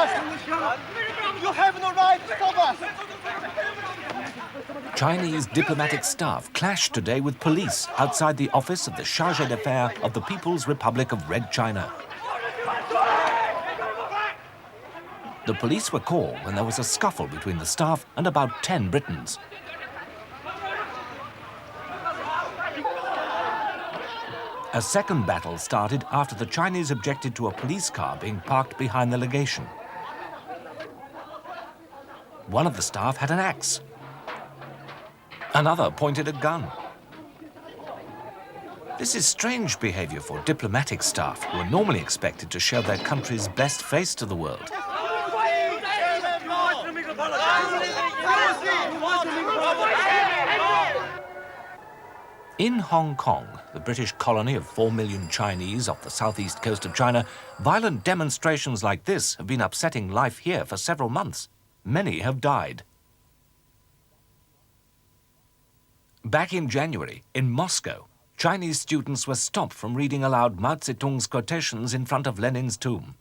us! You have no right to stop us! Chinese diplomatic staff clashed today with police outside the office of the Chargé d'Affaires of the People's Republic of Red China. The police were called when there was a scuffle between the staff and about 10 Britons. A second battle started after the Chinese objected to a police car being parked behind the legation. One of the staff had an axe. Another pointed a gun. This is strange behavior for diplomatic staff who are normally expected to show their country's best face to the world. In Hong Kong, the British colony of 4 million Chinese off the southeast coast of China, violent demonstrations like this have been upsetting life here for several months. Many have died. Back in January, in Moscow, Chinese students were stopped from reading aloud Mao Zedong's quotations in front of Lenin's tomb.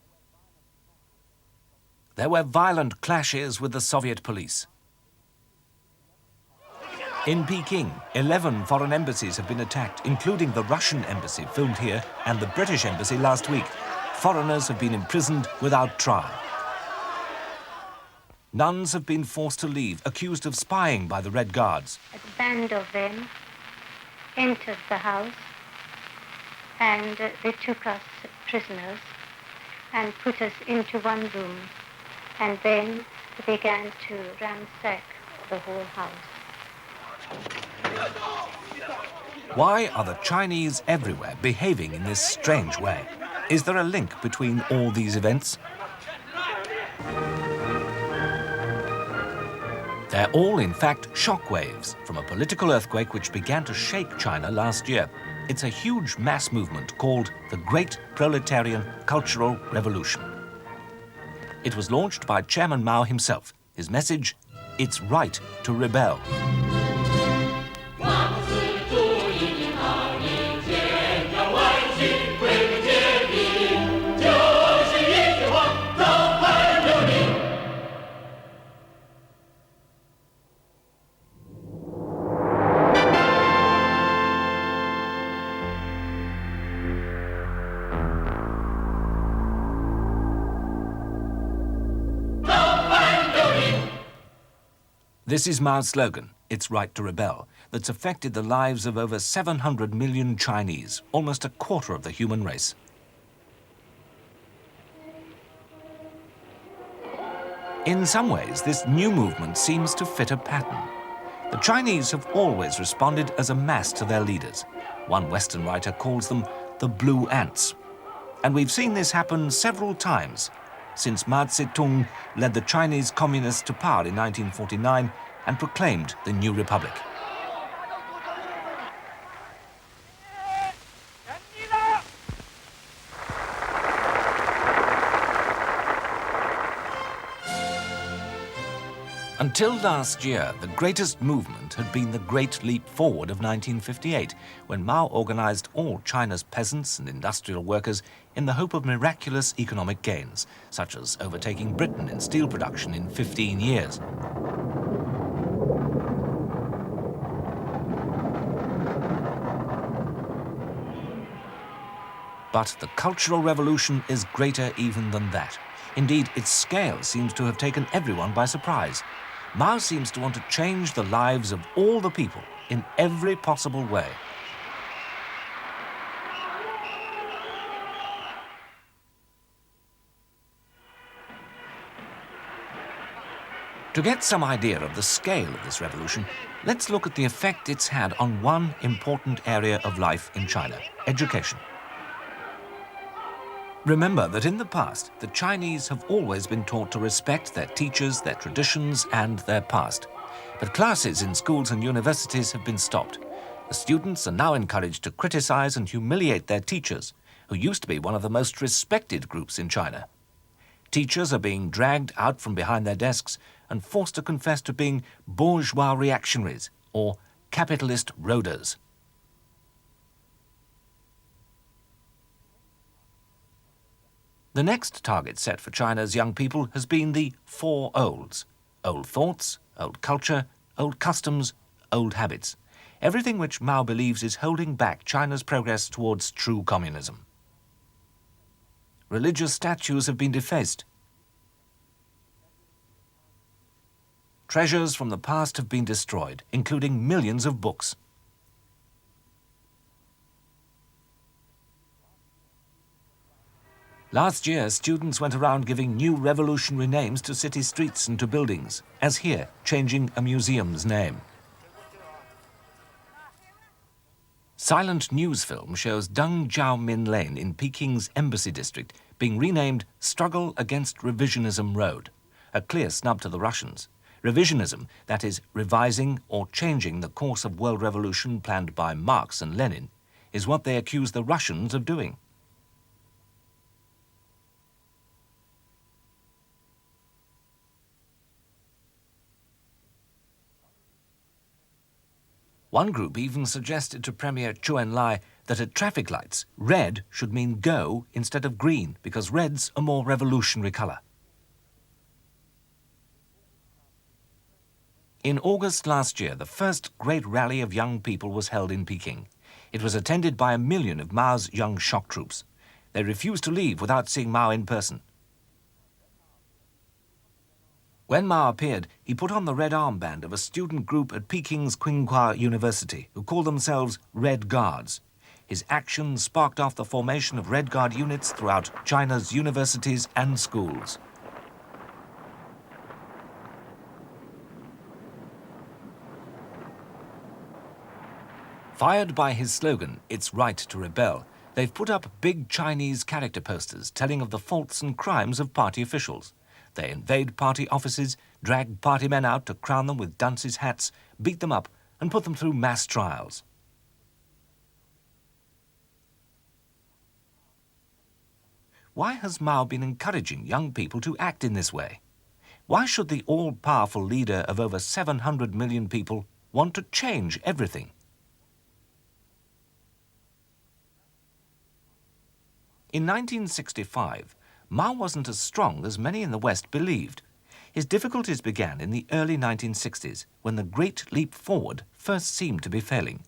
There were violent clashes with the Soviet police. In Peking, 11 foreign embassies have been attacked, including the Russian embassy filmed here and the British embassy last week. Foreigners have been imprisoned without trial. Nuns have been forced to leave, accused of spying by the Red Guards. A band of them entered the house and they took us prisoners and put us into one room, and then they began to ransack the whole house. Why are the Chinese everywhere behaving in this strange way? Is there a link between all these events? They're all, in fact, shockwaves from a political earthquake which began to shake China last year. It's a huge mass movement called the Great Proletarian Cultural Revolution. It was launched by Chairman Mao himself. His message, it's right to rebel. This is Mao's slogan, it's right to rebel, that's affected the lives of over 700 million Chinese, almost a quarter of the human race. In some ways, this new movement seems to fit a pattern. The Chinese have always responded as a mass to their leaders. One Western writer calls them the blue ants. And we've seen this happen several times since Mao Zedong led the Chinese communists to power in 1949 and proclaimed the new republic. Until last year, the greatest movement had been the Great Leap Forward of 1958, when Mao organized all China's peasants and industrial workers in the hope of miraculous economic gains, such as overtaking Britain in steel production in 15 years. But the Cultural Revolution is greater even than that. Indeed, its scale seems to have taken everyone by surprise. Mao seems to want to change the lives of all the people in every possible way. To get some idea of the scale of this revolution, let's look at the effect it's had on one important area of life in China, education. Remember that in the past, the Chinese have always been taught to respect their teachers, their traditions, and their past. But classes in schools and universities have been stopped. The students are now encouraged to criticize and humiliate their teachers, who used to be one of the most respected groups in China. Teachers are being dragged out from behind their desks and forced to confess to being bourgeois reactionaries or capitalist roaders. The next target set for China's young people has been the four olds: old thoughts, old culture, old customs, old habits. Everything which Mao believes is holding back China's progress towards true communism. Religious statues have been defaced. Treasures from the past have been destroyed, including millions of books. Last year, students went around giving new revolutionary names to city streets and to buildings, as here, changing a museum's name. Silent news film shows Deng Jiaomin Lane in Peking's Embassy District being renamed Struggle Against Revisionism Road, a clear snub to the Russians. Revisionism, that is, revising or changing the course of world revolution planned by Marx and Lenin, is what they accuse the Russians of doing. One group even suggested to Premier Zhou Enlai that at traffic lights, red should mean go instead of green, because red's a more revolutionary colour. In August last year, the first great rally of young people was held in Peking. It was attended by 1 million of Mao's young shock troops. They refused to leave without seeing Mao in person. When Mao appeared, he put on the red armband of a student group at Peking's Tsinghua University, who called themselves Red Guards. His actions sparked off the formation of Red Guard units throughout China's universities and schools. Fired by his slogan, "It's right to rebel," they've put up big Chinese character posters telling of the faults and crimes of party officials. They invade party offices, drag party men out to crown them with dunces' hats, beat them up and put them through mass trials. Why has Mao been encouraging young people to act in this way? Why should the all-powerful leader of over 700 million people want to change everything? In 1965, Mao wasn't as strong as many in the West believed. His difficulties began in the early 1960s, when the Great Leap Forward first seemed to be failing.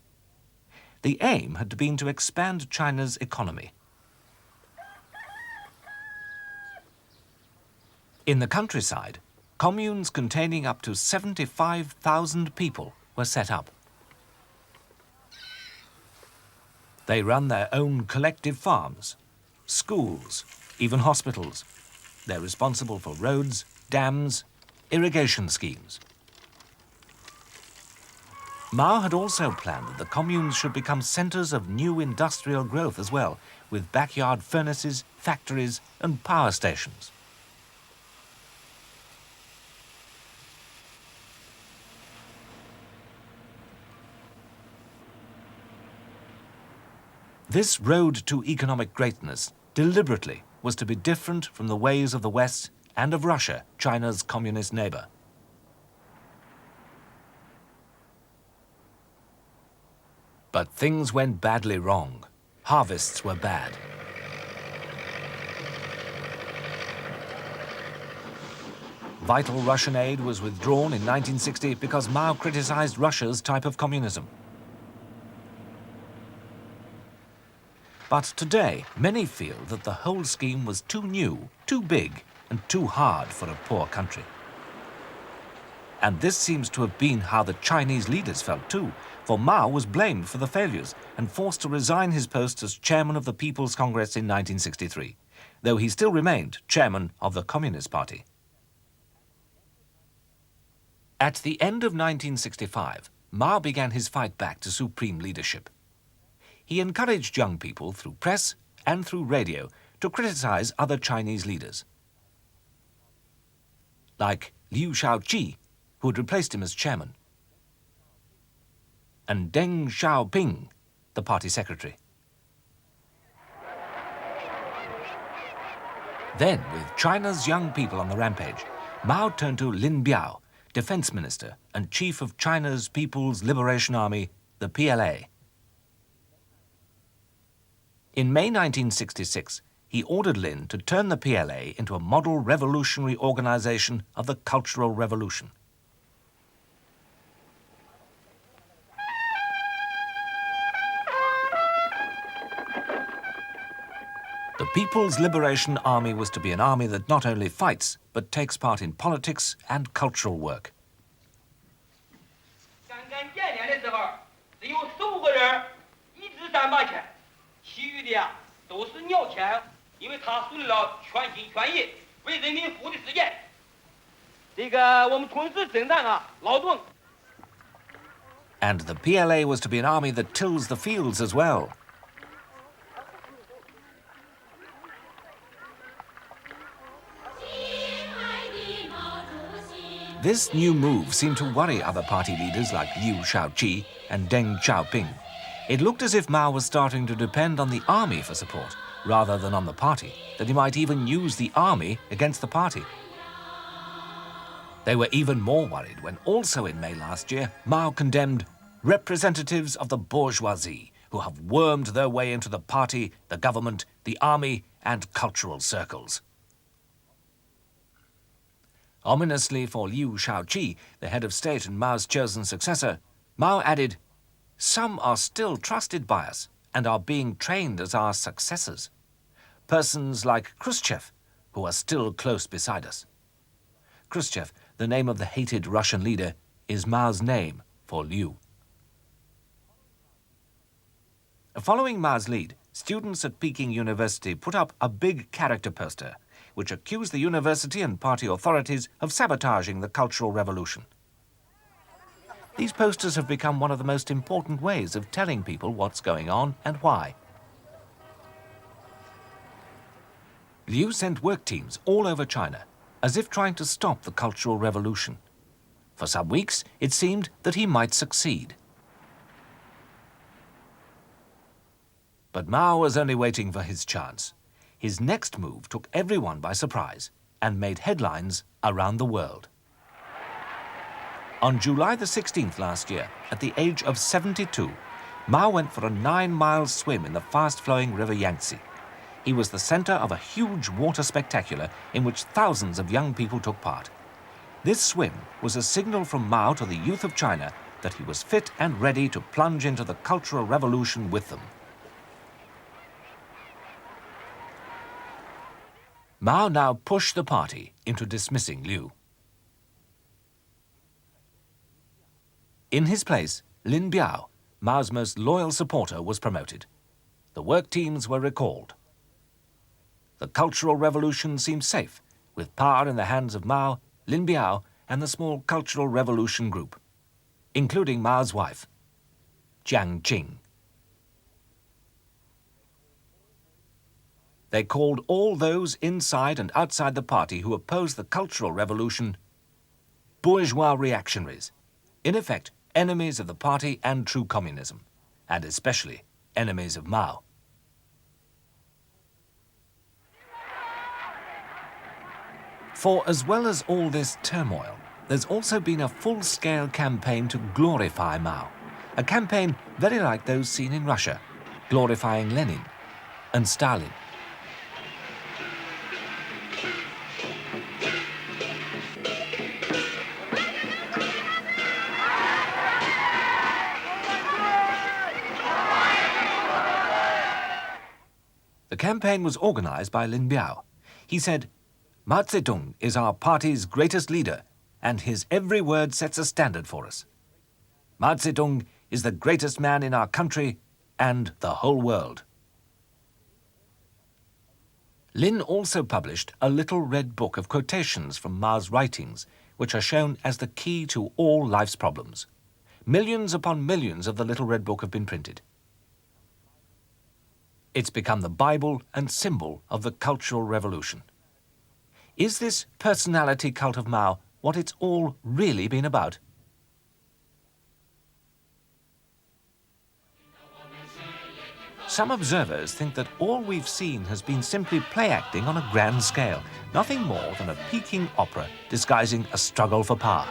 The aim had been to expand China's economy. In the countryside, communes containing up to 75,000 people were set up. They run their own collective farms, schools, even hospitals. They're responsible for roads, dams, irrigation schemes. Mao had also planned that the communes should become centres of new industrial growth as well, with backyard furnaces, factories and power stations. This road to economic greatness deliberately was to be different from the ways of the West and of Russia, China's communist neighbour. But things went badly wrong. Harvests were bad. Vital Russian aid was withdrawn in 1960 because Mao criticised Russia's type of communism. But today, many feel that the whole scheme was too new, too big, and too hard for a poor country. And this seems to have been how the Chinese leaders felt too, for Mao was blamed for the failures and forced to resign his post as chairman of the People's Congress in 1963, though he still remained chairman of the Communist Party. At the end of 1965, Mao began his fight back to supreme leadership. He encouraged young people through press and through radio to criticize other Chinese leaders, like Liu Shaoqi, who had replaced him as chairman, and Deng Xiaoping, the party secretary. Then, with China's young people on the rampage, Mao turned to Lin Biao, defense minister and chief of China's People's Liberation Army, the PLA. In May 1966, he ordered Lin to turn the PLA into a model revolutionary organization of the Cultural Revolution. The People's Liberation Army was to be an army that not only fights, but takes part in politics and cultural work. And the PLA was to be an army that tills the fields as well. This new move seemed to worry other party leaders like Liu Shaoqi and Deng Xiaoping. It looked as if Mao was starting to depend on the army for support, rather than on the party, that he might even use the army against the party. They were even more worried when also in May last year, Mao condemned representatives of the bourgeoisie who have wormed their way into the party, the government, the army, and cultural circles. Ominously for Liu Shaoqi, the head of state and Mao's chosen successor, Mao added, "Some are still trusted by us and are being trained as our successors. Persons like Khrushchev, who are still close beside us." Khrushchev, the name of the hated Russian leader, is Mao's name for Liu. Following Mao's lead, students at Peking University put up a big character poster which accused the university and party authorities of sabotaging the Cultural Revolution. These posters have become one of the most important ways of telling people what's going on and why. Liu sent work teams all over China, as if trying to stop the Cultural Revolution. For some weeks, it seemed that he might succeed. But Mao was only waiting for his chance. His next move took everyone by surprise and made headlines around the world. On July the 16th last year, at the age of 72, Mao went for a 9-mile swim in the fast-flowing river Yangtze. He was the center of a huge water spectacular in which thousands of young people took part. This swim was a signal from Mao to the youth of China that he was fit and ready to plunge into the Cultural Revolution with them. Mao now pushed the party into dismissing Liu. In his place, Lin Biao, Mao's most loyal supporter, was promoted. The work teams were recalled. The Cultural Revolution seemed safe, with power in the hands of Mao, Lin Biao, and the small Cultural Revolution group, including Mao's wife, Jiang Qing. They called all those inside and outside the party who opposed the Cultural Revolution bourgeois reactionaries, in effect, enemies of the party and true communism, and especially enemies of Mao. For as well as all this turmoil, there's also been a full-scale campaign to glorify Mao, a campaign very like those seen in Russia, glorifying Lenin and Stalin. The campaign was organized by Lin Biao. He said, "Mao Zedong is our party's greatest leader, and his every word sets a standard for us. Mao Zedong is the greatest man in our country and the whole world." Lin also published a little red book of quotations from Mao's writings, which are shown as the key to all life's problems. Millions upon millions of the little red book have been printed. It's become the Bible and symbol of the Cultural Revolution. Is this personality cult of Mao what it's all really been about? Some observers think that all we've seen has been simply play acting on a grand scale, nothing more than a Peking opera disguising a struggle for power.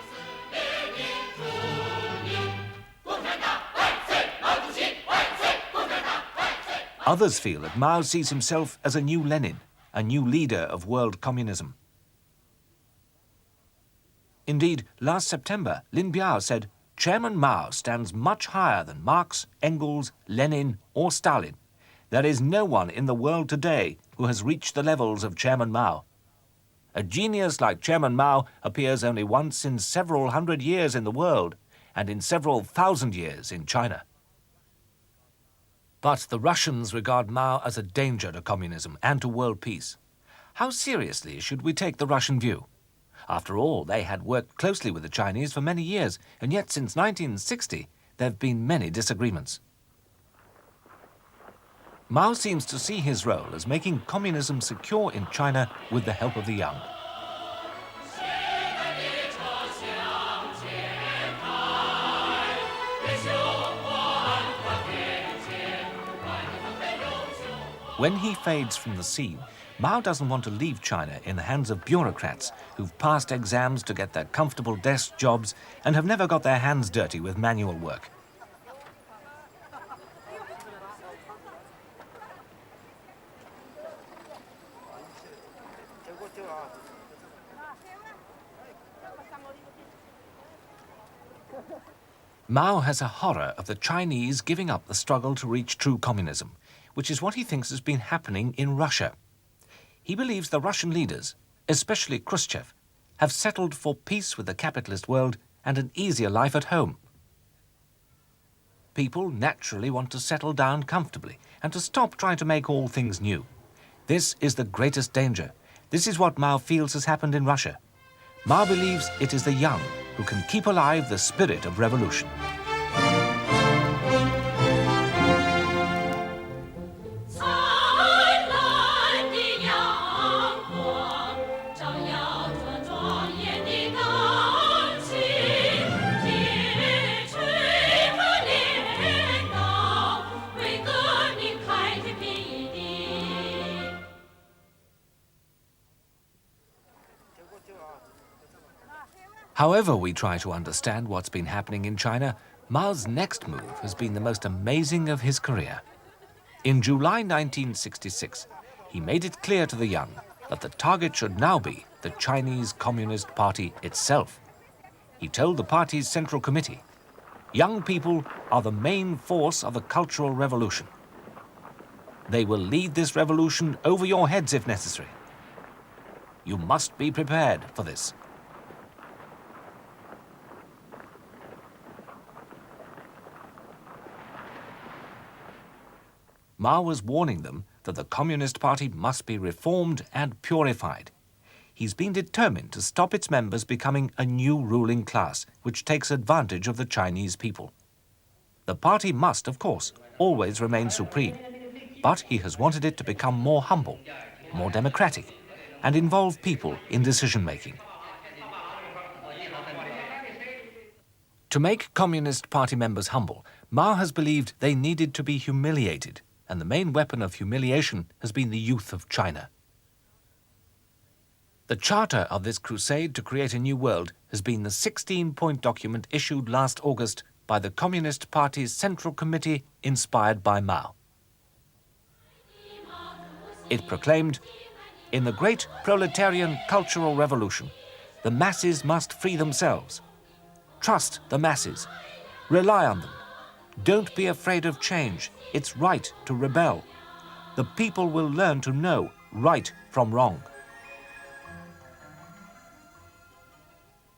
Others feel that Mao sees himself as a new Lenin, a new leader of world communism. Indeed, last September, Lin Biao said, "Chairman Mao stands much higher than Marx, Engels, Lenin or Stalin. There is no one in the world today who has reached the levels of Chairman Mao. A genius like Chairman Mao appears only once in several hundred years in the world and in several thousand years in China." But the Russians regard Mao as a danger to communism and to world peace. How seriously should we take the Russian view? After all, they had worked closely with the Chinese for many years, and yet since 1960, there have been many disagreements. Mao seems to see his role as making communism secure in China with the help of the young. When he fades from the scene, Mao doesn't want to leave China in the hands of bureaucrats who've passed exams to get their comfortable desk jobs and have never got their hands dirty with manual work. Mao has a horror of the Chinese giving up the struggle to reach true communism, which is what he thinks has been happening in Russia. He believes the Russian leaders, especially Khrushchev, have settled for peace with the capitalist world and an easier life at home. People naturally want to settle down comfortably and to stop trying to make all things new. This is the greatest danger. This is what Mao feels has happened in Russia. Mao believes it is the young who can keep alive the spirit of revolution. However we try to understand what's been happening in China, Mao's next move has been the most amazing of his career. In July 1966, he made it clear to the young that the target should now be the Chinese Communist Party itself. He told the party's Central Committee, "Young people are the main force of the Cultural Revolution. They will lead this revolution over your heads if necessary. You must be prepared for this." Mao was warning them that the Communist Party must be reformed and purified. He's been determined to stop its members becoming a new ruling class, which takes advantage of the Chinese people. The party must, of course, always remain supreme, but he has wanted it to become more humble, more democratic, and involve people in decision-making. To make Communist Party members humble, Mao has believed they needed to be humiliated, and the main weapon of humiliation has been the youth of China. The charter of this crusade to create a new world has been the 16-point document issued last August by the Communist Party's Central Committee inspired by Mao. It proclaimed, "In the Great Proletarian Cultural Revolution, the masses must free themselves. Trust the masses. Rely on them. Don't be afraid of change. It's right to rebel. The people will learn to know right from wrong."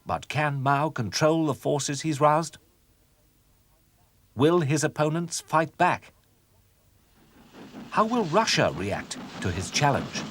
But can Mao control the forces he's roused? Will his opponents fight back? How will Russia react to his challenge?